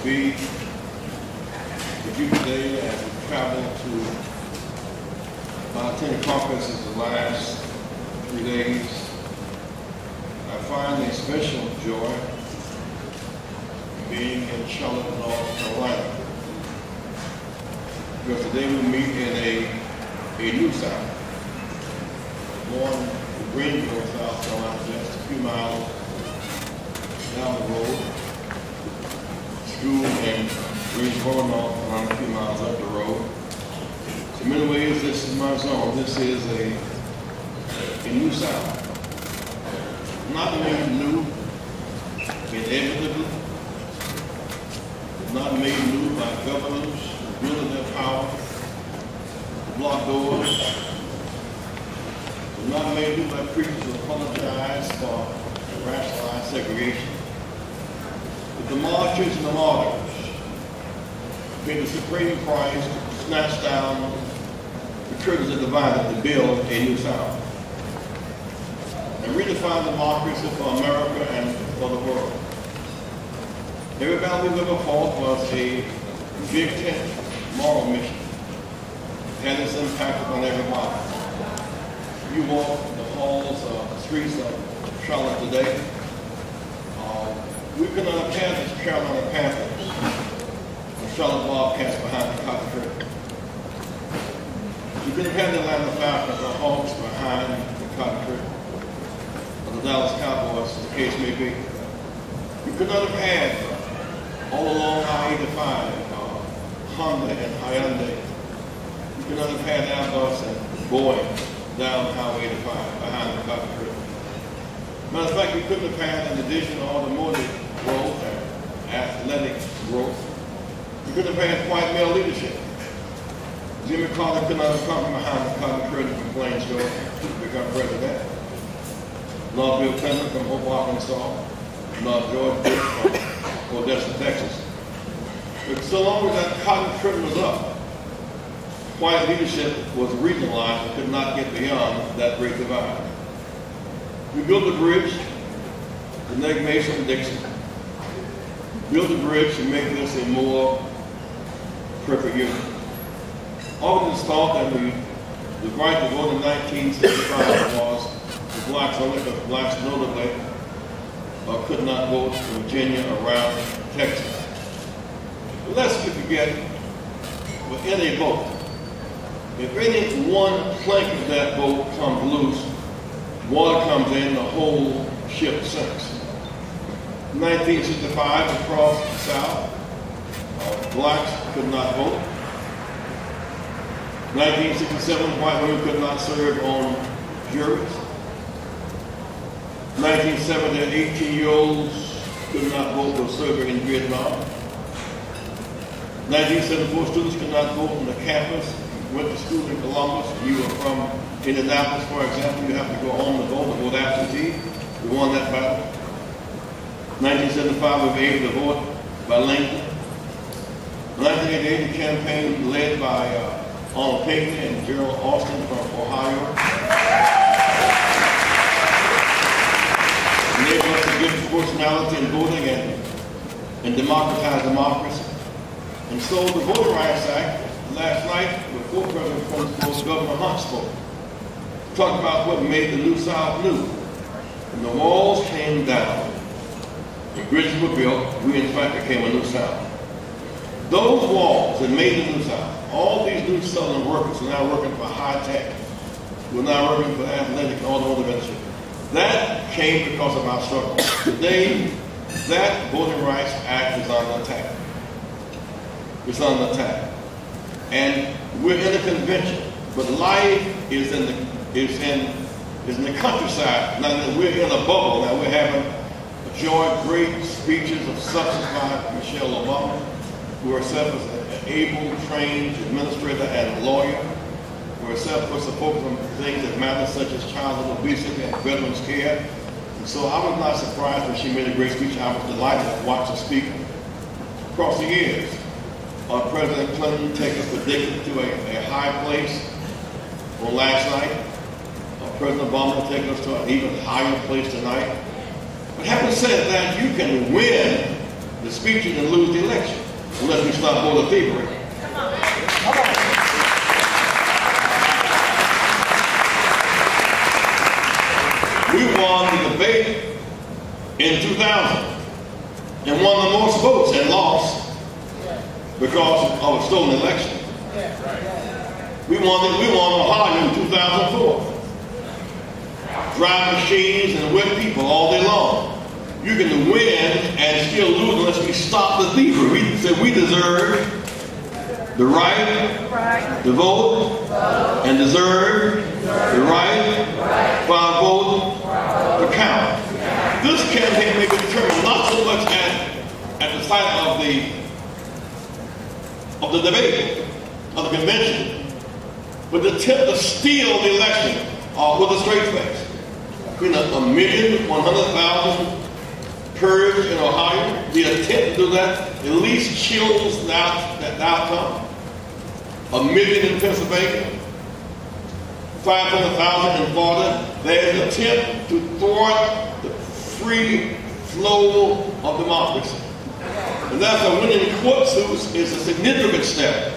be with you today as we travel to attending conferences the last 3 days. I find a special joy being in Charlotte, North Carolina, because today we meet in a new South. Born in Greenville, South Carolina, just a few miles down the road. School in Greensboro, North Carolina, a few miles up the road. So in many ways, this is my zone. This is a new South. Not made new inevitably. Not made new by governors wielding their power to block doors. Not made new by preachers who apologize for rationalized segregation. But the marchers and the martyrs paid the supreme price to snatch down the curtains that divided to build a new South and redefine democracy for America and for the world. Every battle we've ever fought was a big tent moral mission. It had its impact upon everybody. You walk the halls, the streets of Charlotte today, we could not have had this Carolina Panthers and Charlotte Bobcats behind the cotton curtain. We couldn't have had the Atlanta Falcons or Hawks behind the cotton curtain, or the Dallas Cowboys, as the case may be. We could not have had all along I-85, Honda and Hyundai. We could not have had Airbus and Boeing down Highway 85 behind the cotton curtain. Matter of fact, we couldn't have had, in addition to automotive growth and athletic growth, we couldn't have had white male leadership. Jimmy Carter could not have come from behind the cotton curtain from Plains, Georgia to become president. Nor Bill Clinton from Hope, Arkansas. Nor George Bush from Odessa, Texas. But so long as that cotton curtain was up, white leadership was regionalized and could not get beyond that great divide. We built a bridge to connect Mason and Dixon. Built a bridge to make this a more perfect union. Often it's thought that the right to vote in 1965 was for blacks only, because blacks notably could not vote in Virginia around Texas. But lest we forget, within a vote, if any one plank of that boat comes loose, water comes in, the whole ship sinks. In 1965, across the South, blacks could not vote. 1967, white women could not serve on juries. 1970, 18-year-olds could not vote or serve in Vietnam. 1974, students could not vote on the campus. Went to school in Columbus. You were from Indianapolis, for example. You have to go home to vote absentee. We won that battle. 1975, we were able to vote by Lincoln. 1988, the campaign led by Arnold Pinckney and Gerald Austin from Ohio. Enabled us to get proportionality in voting and democratize democracy. And so the Voting Rights Act, last night, before President Clinton spoke, Governor Hunt spoke. Talked about what made the New South new. When the walls came down, the bridges were built, we in fact became a New South. Those walls that made the New South, all these new Southern workers are now working for high tech. We're now working for athletic and automotive industry. That came because of our struggle. Today, that Voting Rights Act is under attack. It's under attack. And we're in a convention, but life is in the countryside. Now we're in a bubble. Now we're having enjoyed great speeches of substance by Michelle Obama, who herself is an able, trained administrator and lawyer, who herself puts a focus on things that matter, such as childhood obesity and veterans care. And so I was not surprised when she made a great speech. I was delighted to watch her speak. Across the years, President Clinton take us predicted to a high place on last night. President Obama will take us to an even higher place tonight. But having said that, you can win the speeches and lose the election unless we stop voter thievery. We won the debate in 2000 and won the most votes and lost because of a stolen election. We won Ohio in 2004. Drive machines and whip people all day long. You can win and still lose unless we stop the thievery. We said we deserve the right to vote and deserve the right for our vote to count. This campaign may be determined not so much at the site of the debate, of the convention, but the attempt to steal the election with a straight face. Between 1,100,000 purged in Ohio, the attempt to do that at least chills the outcome. 1 million in Pennsylvania, 500,000 in Florida. There's an attempt to thwart the free flow of democracy. And that's why winning court suits is a significant step.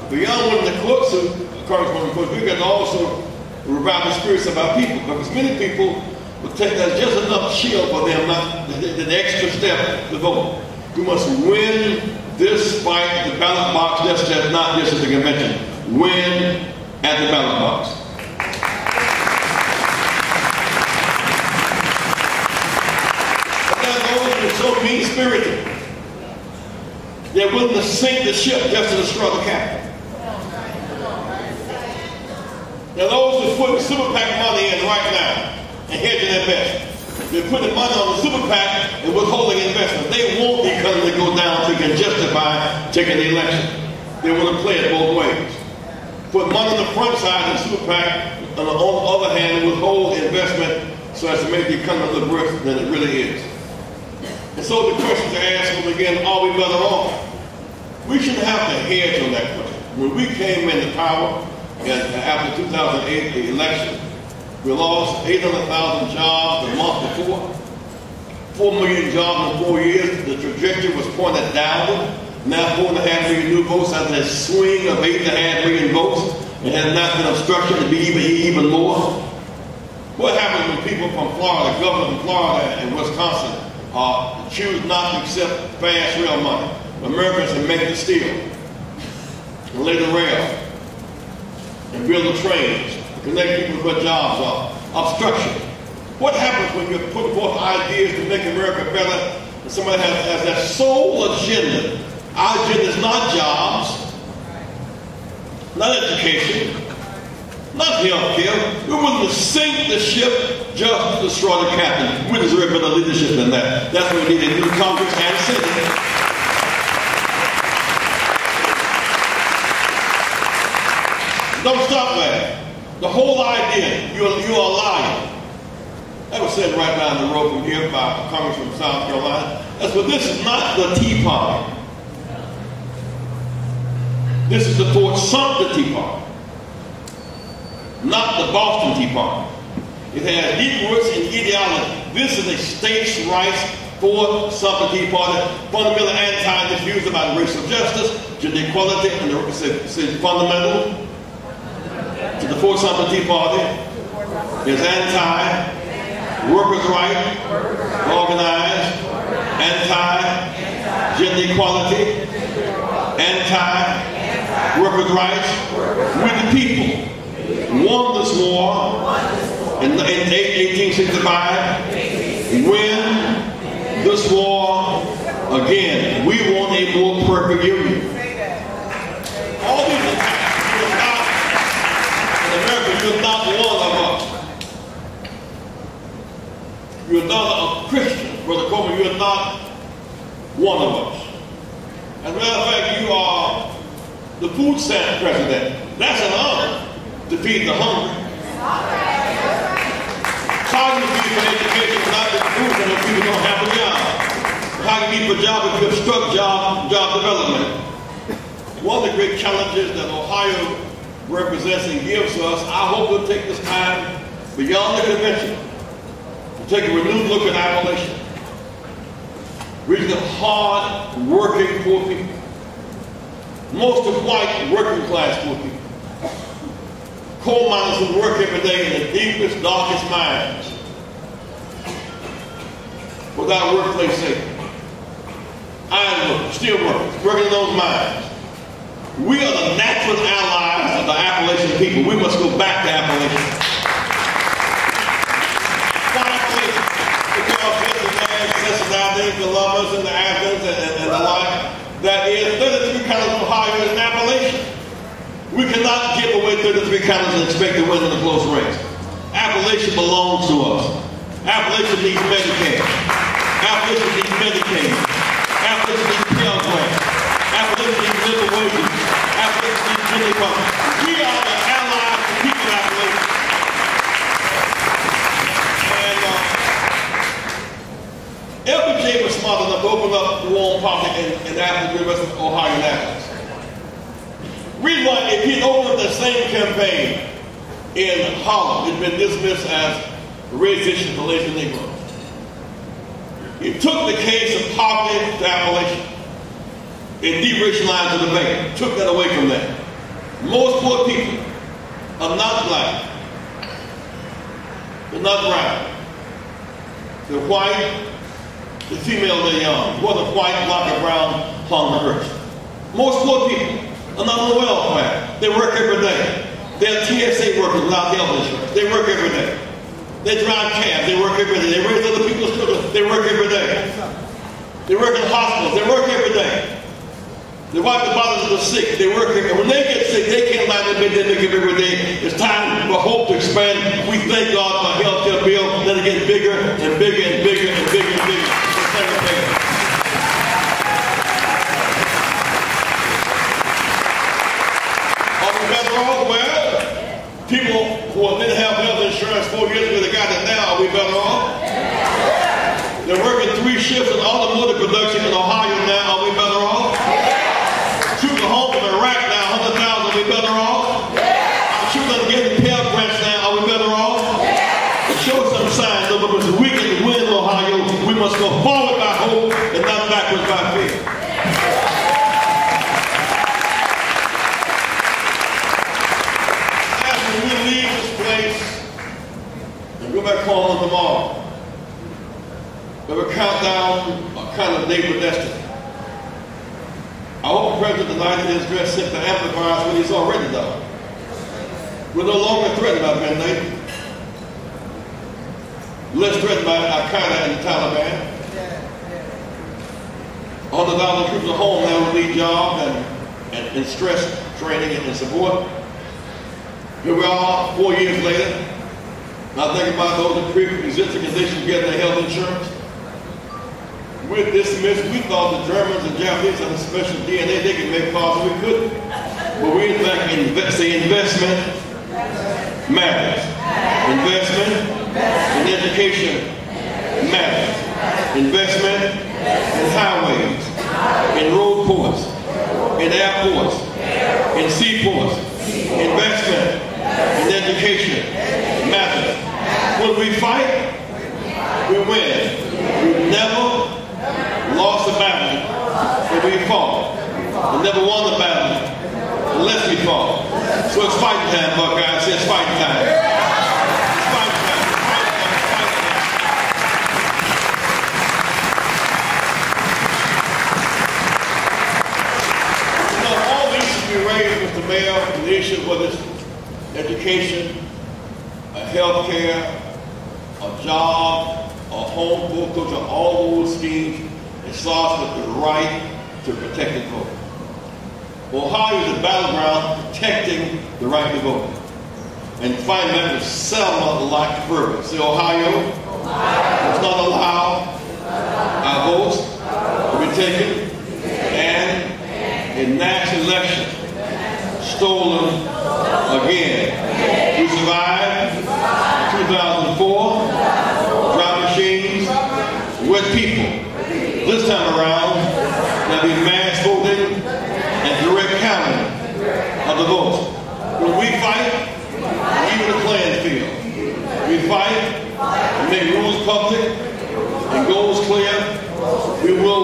Beyond winning the court suit, Congresswoman, we can also revive the spirits of our people, because many people will take that just enough chill for them, not the extra step to vote. We must win this fight at the ballot box, not just at the convention. Win at the ballot box. But there are those who are so mean-spirited, they're willing to sink the ship just to destroy the captain. There are those who put super PAC money in right now and hedging their bets. They're putting money on the super PAC and withholding investment. They want the economy to go down so they can justify taking the election. They want to play it both ways. Put money on the front side of the super PAC, and on the other hand, withhold investment so as to make the economy look worse than it really is. And so the question to ask them again, are we better off? We shouldn't have to hedge on that question. When we came into power, after the 2008 election, we lost 800,000 jobs the month before, 4 million jobs in 4 years. The trajectory was pointed downward. Now 4.5 million new votes after that swing of 8.5 million votes, and has not been obstruction to be even more. What happens when people from Florida, governors from Florida and Wisconsin, choose not to accept fast rail money? Americans can make the steel, and lay the rail, and build the trains, connect people where jobs are. Obstruction. What happens when you put forth ideas to make America better and somebody has that sole agenda? Our agenda is not jobs, not education, not health care. We're willing to sink the ship just to destroy the captain. We deserve better leadership than that. That's why we need a new Congress and Senate. Don't stop there. The whole idea, you're a liar. That was said right down the road from here by a congressman from South Carolina. That's what this is not the Tea Party. This is the Fort Sumter Tea Party, not the Boston Tea Party. It has deep roots in ideology. This is a states' rights Fort Sumter Tea Party, fundamentally anti-diffuse about racial justice, gender equality, and the fundamental to the Fort Sumter Tea Party is anti-workers' right, organized, anti-gender equality, anti-workers' rights. We're the people. Won this war in 1865. Win this war again. We want a more perfect union. All these attacks. America, you're not one of us. You're not a Christian, Brother Coleman. You're not one of us. As a matter of fact, you are the food stamp president. That's an honor to feed the hungry. How can you be for education without the food and if people don't have a job? How can you be for job if you obstruct job development? One of the great challenges that Ohio represents and gives us, I hope we'll take this time beyond the convention to take a renewed look at Appalachia. Region of hard working poor people. Most of white working class poor people. Coal miners who work every day in the deepest, darkest mines without workplace safety. Iron workers, steel workers, working in those mines. We are the natural allies of the Appalachian people. We must go back to Appalachia. Why Appalachia? Because Pennsylvania, Cincinnati, Columbus, and the Athens, and the like, that is 33 counties of Ohio is in Appalachia. We cannot give away 33 counties and expect to win in a close race. Appalachia belongs to us. Appalachia needs Medicare. Appalachia needs Medicaid. Appalachia needs Pell Grants. Appalachia needs living wages. Appalachia needs Jimmy Carter. We are the allies of the people of Appalachia. And LBJ was smart enough to open up Warren Park in Athens, University of Ohio, Athens. Reason why, if he'd opened up the same campaign in Harlem, it'd been dismissed as racism for lazy Negroes. He took the case of poverty to Appalachia and deracialized the debate, took that away from them. Most poor people are not black, they're not brown, they're white, the female, they're young, whether white, black, or brown, hung the earth. Most poor people are not on the welfare. They work every day. They're TSA workers without health insurance. They work every day. They drive cabs. They work every day. They raise other people's children. They work every day. They work in hospitals. They work every day. They wipe the bodies of the sick. They work every day. When they get sick, they can't lie in bed. They make it every day. It's time for hope to expand. We thank God for a health care bill. Let it get bigger and bigger and bigger and bigger and bigger. Well, people who didn't have health insurance 4 years ago, they got it now. Are we better off? They're working 3 shifts in automotive production in Ohio now. Are we better off? Shooting home from Iraq now, 100,000. Are we better off? Our children are getting Pell Grants now. Are we better off? Show some signs of us. We can win Ohio. We must go forward by hope and not backwards by fear. Go back home tomorrow. We will count down a kind of day for destiny. I hope the President tonight in his dress simply amplifies what he's already done. We're no longer threatened by Ben Laden. Less threatened by Al-Qaeda and the Taliban. 100,000 troops at home now will need jobs and stress training and support. Here we are 4 years later. I think about those in pre-existing conditions getting their health insurance. We're dismissed. We thought the Germans and Japanese had a special DNA. They could make cars, we couldn't. But we in fact say investment matters. Investment in education matters. Investment in highways, in road ports, in airports, in seaports. Investment in education matters. When we fight, we win. We've never lost a battle when we fought. We never won a battle unless we fought. So it's fighting time, Buckeyes. It's fighting time. It's fighting time. You know, all these should be raised, Mr. Mayor, the issue whether it's education, health care, a job, a home foreclosure, all those schemes, it starts with the right to protect the vote. Ohio is a battleground protecting the right to vote. And fighting that with Selma-like fervor. Say, Ohio, does not allow our votes to be taken and in national election stolen again. We survived 2004, dry machines, wet people. This time around, there'll be mass voting and direct counting of the votes. When we fight, even the playing field. We fight and make rules public and goals clear. We will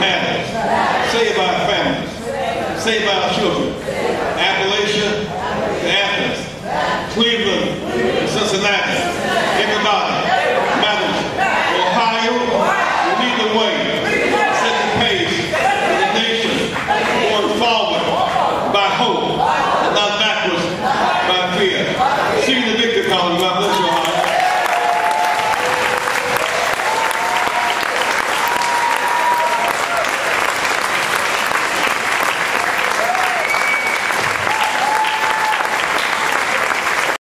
habits. Save our families. Save our children.